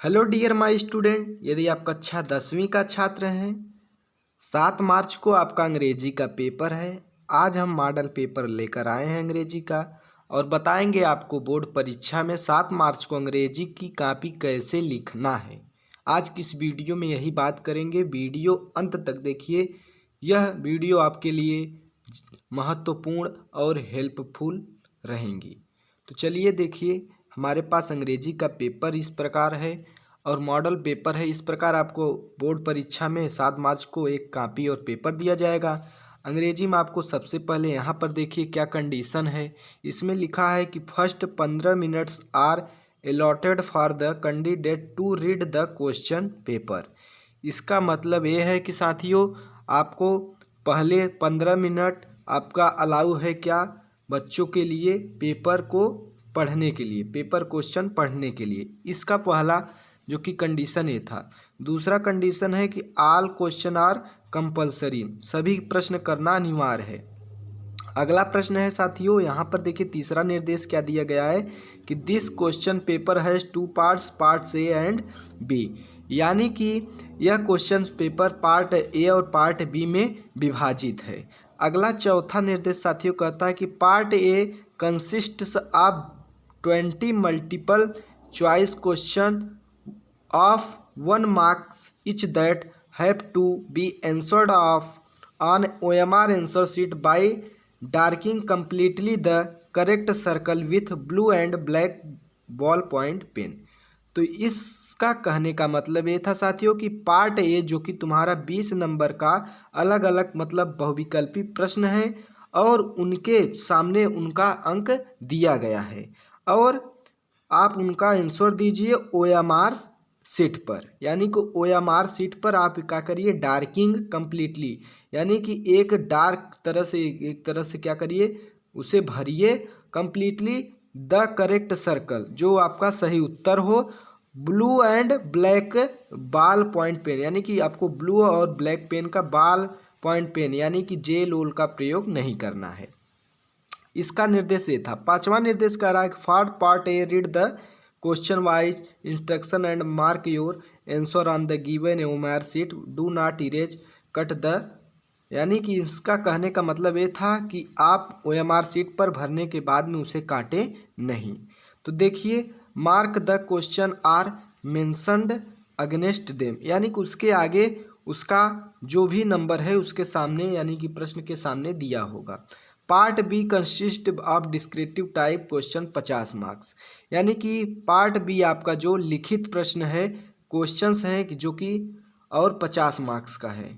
Hello dear my student, यदि आप कक्षा 10वीं का छात्र हैं, 7 मार्च को आपका अंग्रेजी का पेपर है। आज हम मॉडल पेपर लेकर आए हैं अंग्रेजी का और बताएंगे आपको बोर्ड परीक्षा में 7 मार्च को अंग्रेजी की कॉपी कैसे लिखना है। आज की इस वीडियो में यही बात करेंगे। वीडियो अंत तक देखिए, यह वीडियो आपके लिए महत्वपूर्ण और हेल्पफुल रहेंगी। तो चलिए देखिए, हमारे पास अंग्रेजी का पेपर इस प्रकार है और मॉडल पेपर है इस प्रकार। आपको बोर्ड परीक्षा में 7 मार्च को एक कॉपी और पेपर दिया जाएगा। अंग्रेजी में आपको सबसे पहले यहाँ पर देखिए क्या कंडीशन है। इसमें लिखा है कि first 15 minutes are allotted for the candidate to read the question paper. इसका मतलब ये है कि साथियों, आपको पहले 15 मिनट आपका अलाउ है क्या बच्चों के लिए पेपर को पढ़ने के लिए, पेपर क्वेश्चन पढ़ने के लिए। इसका पहला जो कि कंडीशन ये था। दूसरा कंडीशन है कि ऑल क्वेश्चन आर कंपलसरी, सभी प्रश्न करना अनिवार्य है। अगला प्रश्न है साथियों, यहाँ पर देखिए तीसरा निर्देश क्या दिया गया है कि this question paper has 2 parts, parts A and B, यानी कि यह क्वेश्चन पेपर पार्ट ए और पार्ट बी में विभाजित है। अगला चौथा निर्देश साथियों कहता है कि part A consists of 20 multiple choice question of 1 marks each that have to be answered of on OMR answer sheet by darkening completely the correct circle with blue and black ball point pen। तो इसका कहने का मतलब ये था साथियों कि part A जो कि तुम्हारा 20 नंबर का अलग अलग मतलब बहुविकल्पी प्रश्न है और उनके सामने उनका अंक दिया गया है और आप उनका आंसर दीजिए OMR सीट पर, यानी कि OMR सीट पर आप क्या करिए डार्किंग कंप्लीटली, यानी कि एक डार्क तरह से एक तरह से क्या करिए उसे भरिए कंप्लीटली द करेक्ट सर्कल, जो आपका सही उत्तर हो, blue and black ball point pen, यानी कि आपको ब्लू और ब्लैक पेन का बॉल पॉइंट पेन यानी कि जेल ओल का प्रयोग नहीं करना है। इसका निर्देश ये था। पांचवा निर्देश कह रहा है कि for part A read the question wise instruction and mark your answer on the given OMR sheet, do not erase cut the, यानी कि इसका कहने का मतलब ये था कि आप OMR शीट पर भरने के बाद में उसे काटें नहीं। तो देखिए, mark the question are mentioned against them, यानी कि उसके आगे उसका जो भी नंबर है उसके सामने यानी कि प्रश्न के सामने दिया होगा। Part B consist of descriptive type question 50 marks, यानी कि पार्ट बी आपका जो लिखित प्रश्न है क्वेश्चंस हैं कि जो कि और 50 मार्क्स का है।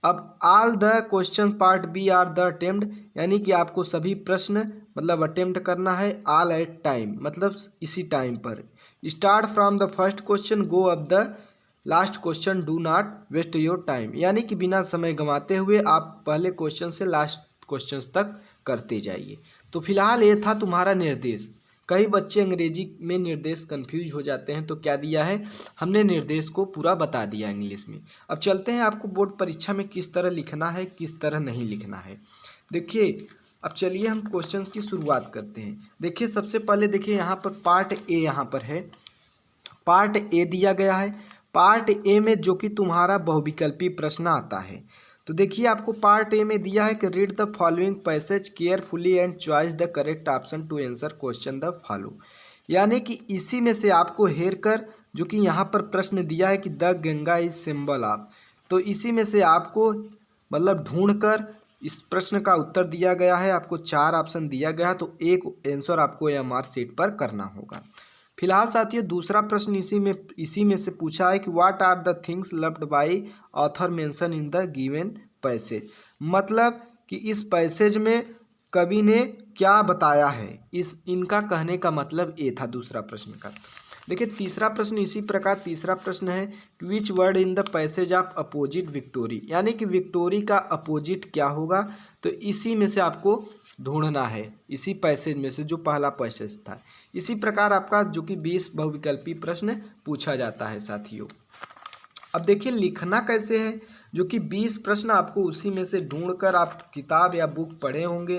अब all the question part B are the attempt, यानी कि आपको सभी प्रश्न मतलब अटेम्प्ट करना है ऑल एट टाइम, मतलब इसी टाइम पर। Start from the first question go up the last question, do not waste your time, यानी कि बिना समय गंवाते हुए आप पहले क्वेश्चन से लास्ट क्वेश्चंस तक करते जाइए। तो फिलहाल ये था तुम्हारा निर्देश। कई बच्चे अंग्रेजी में निर्देश कंफ्यूज हो जाते हैं, तो क्या दिया है हमने निर्देश को पूरा बता दिया इंग्लिश में। अब चलते हैं आपको बोर्ड परीक्षा में किस तरह लिखना है किस तरह नहीं लिखना है। देखिए, अब चलिए हम क्वेश्चंस की शुरुआत करते हैं। देखिए सबसे पहले देखिए यहाँ पर पार्ट ए यहाँ पर है, पार्ट ए दिया गया है। पार्ट ए में जो कि तुम्हारा बहुविकल्पी प्रश्न आता है। तो देखिए आपको पार्ट ए में दिया है कि read the following passage carefully and choice the correct option to answer question the follow, यानी कि इसी में से आपको हेर कर जो कि यहाँ पर प्रश्न दिया है कि the Ganga is symbol of, तो इसी में से आपको मतलब ढूंढ कर इस प्रश्न का उत्तर दिया गया है। आपको 4 ऑप्शन दिया गया है, तो एक आंसर आपको OMR शीट पर करना होगा। फिलहाल साथियों दूसरा प्रश्न इसी में से पूछा है कि what are the things loved by author mention in the given passage, मतलब कि इस पैसेज में कवि ने क्या बताया है। इनका कहने का मतलब ये था दूसरा प्रश्न का। देखिए तीसरा प्रश्न इसी प्रकार तीसरा प्रश्न है कि which word in the passage of opposite victory, यानी कि विक्टोरी का अपोजिट क्या होगा, तो इसी में से आपको ढूंढना है, इसी पैसेज में से जो पहला पैसेज था। इसी प्रकार आपका जो कि 20 बहुविकल्पी प्रश्न पूछा जाता है साथियों। अब देखिए लिखना कैसे है, जो कि 20 प्रश्न आपको उसी में से ढूंढकर, आप किताब या बुक पढ़े होंगे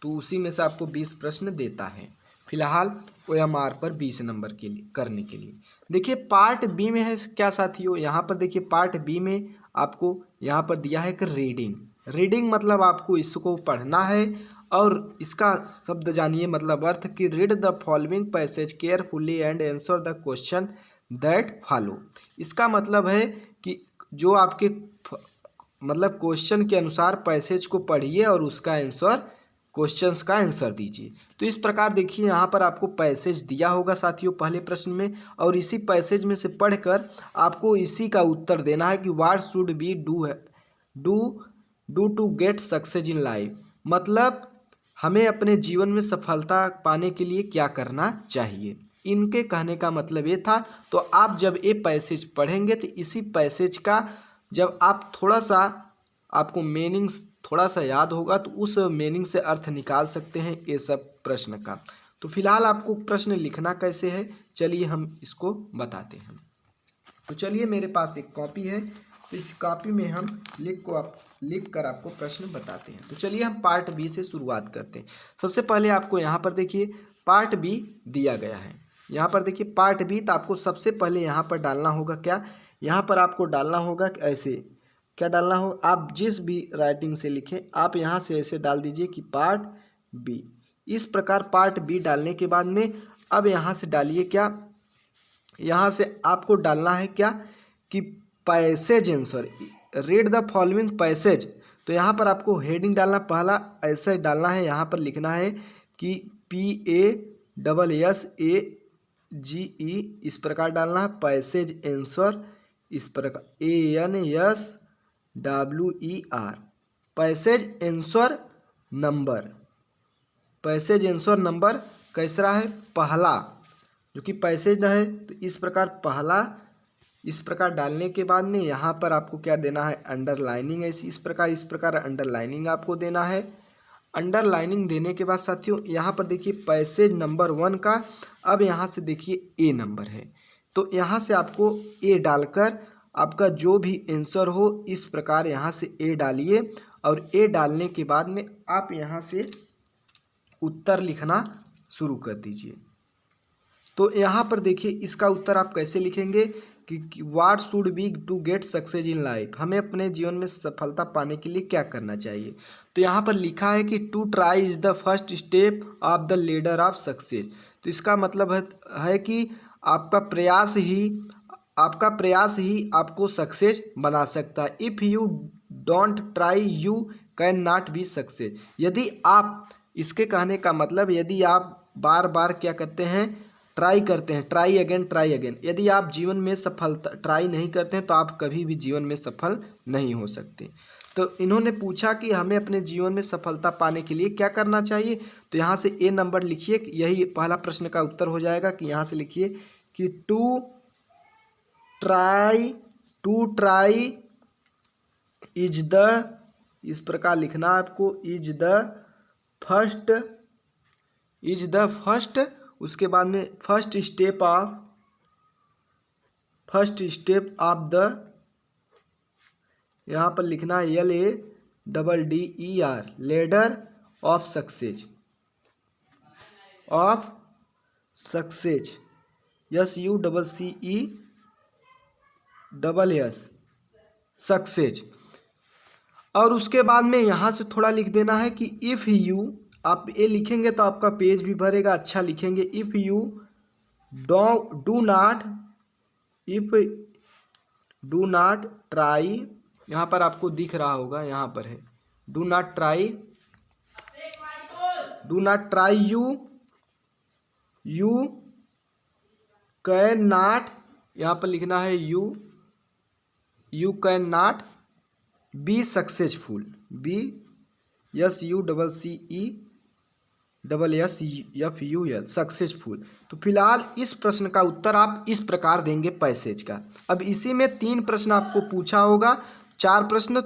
तो उसी में से आपको 20 प्रश्न देता है। फिलहाल OMR पर 20 नंबर के लिए करने के लिए देखिए पार्ट बी में है क्या साथियों, यहाँ पर देखिए पार्ट बी में आपको यहाँ पर दिया है कि रीडिंग। रीडिंग मतलब आपको इसको पढ़ना है और इसका शब्द जानिए मतलब अर्थ कि read the following passage carefully and answer the question that follow. इसका मतलब है कि जो आपके मतलब क्वेश्चन के अनुसार पैसेज को पढ़िए और उसका आंसर क्वेश्चंस का आंसर दीजिए। तो इस प्रकार देखिए यहाँ पर आपको पैसेज दिया होगा साथियों पहले प्रश्न में, और इसी पैसेज में से पढ़कर आपको इसी का उत्तर देना है कि what should be do to get success in life. मतलब हमें अपने जीवन में सफलता पाने के लिए क्या करना चाहिए। इनके कहने का मतलब ये था। तो आप जब ये पैसेज पढ़ेंगे तो इसी पैसेज का जब आप थोड़ा सा आपको मीनिंग थोड़ा सा याद होगा तो उस मीनिंग से अर्थ निकाल सकते हैं ये सब प्रश्न का। तो फिलहाल आपको प्रश्न लिखना कैसे है चलिए हम इसको बताते हैं। तो चलिए मेरे पास एक कॉपी है, तो इस कॉपी में हम लिख कर आपको प्रश्न बताते हैं। तो चलिए हम पार्ट बी से शुरुआत करते हैं। सबसे पहले आपको यहाँ पर देखिए पार्ट बी दिया गया है। यहाँ पर देखिए पार्ट बी, तो आपको सबसे पहले यहाँ पर डालना होगा क्या, यहाँ पर आपको डालना होगा कि ऐसे क्या डालना हो, आप जिस भी राइटिंग से लिखें आप यहाँ से ऐसे डाल दीजिए कि पार्ट बी। इस प्रकार पार्ट बी डालने के बाद में अब यहाँ से डालिए क्या, यहाँ से आपको डालना है क्या कि passage answer, read the following passage. तो यहाँ पर आपको हेडिंग डालना, पहला ऐसे डालना है, यहाँ पर लिखना है कि PASSAGE इस प्रकार डालना है, पैसेज आंसर इस प्रकार ANSWER, passage answer number, passage answer number कैसा है पहला, जो कि पैसेज है। तो इस प्रकार पहला, इस प्रकार डालने के बाद में यहाँ पर आपको क्या देना है, अंडरलाइनिंग है। इस प्रकार अंडरलाइनिंग आपको देना है। अंडरलाइनिंग देने के बाद साथियों यहाँ पर देखिए पैसेज नंबर 1 का, अब यहाँ से देखिए ए नंबर है, तो यहाँ से आपको ए डालकर आपका जो भी आंसर हो इस प्रकार यहाँ से ए डालिए, और ए डालने के बाद में आप यहाँ से उत्तर लिखना शुरू कर दीजिए। तो यहाँ पर देखिए इसका उत्तर आप कैसे लिखेंगे कि what should be to get success in life, हमें अपने जीवन में सफलता पाने के लिए क्या करना चाहिए। तो यहाँ पर लिखा है कि to try is the first step of the ladder of success. तो इसका मतलब है कि आपका प्रयास ही आपको सक्सेस बना सकता है। If you don't try you can not be success. यदि आप, इसके कहने का मतलब यदि आप बार बार क्या करते हैं, ट्राई करते हैं, ट्राई अगेन, यदि आप जीवन में सफलता ट्राई नहीं करते हैं तो आप कभी भी जीवन में सफल नहीं हो सकते। तो इन्होंने पूछा कि हमें अपने जीवन में सफलता पाने के लिए क्या करना चाहिए। तो यहाँ से ए नंबर लिखिए, यही पहला प्रश्न का उत्तर हो जाएगा कि यहाँ से लिखिए कि टू ट्राई इज द, इस प्रकार लिखना आपको, इज द फर्स्ट, उसके बाद में फर्स्ट स्टेप ऑफ द, यहाँ पर लिखना है LADDER, ladder of success, SUCCESS, success. और उसके बाद में यहाँ से थोड़ा लिख देना है कि इफ़ यू, आप ये लिखेंगे तो आपका पेज भी भरेगा, अच्छा लिखेंगे। If you do not try, यहाँ पर आपको दिख रहा होगा, यहाँ पर है do not try you can not, यहाँ पर लिखना है you can not be successful, SUCCESSFUL, successful. तो फिलहाल इस प्रश्न का उत्तर आप इस प्रकार देंगे पैसेज का। अब इसी में 3 प्रश्न आपको पूछा होगा, 4 प्रश्न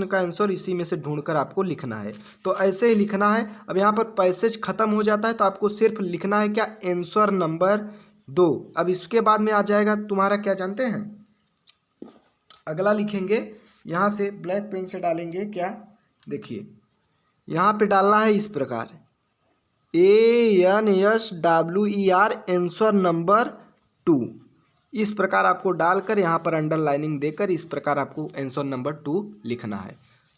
का आंसर इसी में से ढूंढकर आपको लिखना है। तो ऐसे ही लिखना है। अब यहाँ पर पैसेज खत्म हो जाता है तो आपको सिर्फ लिखना है क्या, आंसर नंबर 2। अब इसके बाद में आ जाएगा तुम्हारा क्या जानते हैं, अगला लिखेंगे, यहाँ से ब्लैक पेन से डालेंगे क्या, देखिए यहाँ पे डालना है इस प्रकार ANSWER, आंसर नंबर 2। इस प्रकार आपको डालकर यहाँ पर अंडरलाइनिंग देकर इस प्रकार आपको आंसर नंबर 2 लिखना है।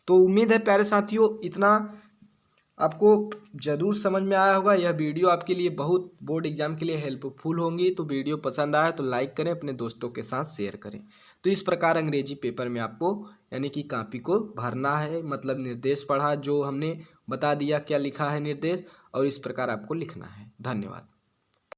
तो उम्मीद है प्यारे साथियों इतना आपको ज़रूर समझ में आया होगा। यह वीडियो आपके लिए बहुत बोर्ड एग्जाम के लिए हेल्पफुल होंगी। तो वीडियो पसंद आया तो लाइक करें, अपने दोस्तों के साथ शेयर करें। तो इस प्रकार अंग्रेजी पेपर में आपको यानी कि कॉपी को भरना है, मतलब निर्देश पढ़ा जो हमने बता दिया क्या लिखा है निर्देश, और इस प्रकार आपको लिखना है। धन्यवाद।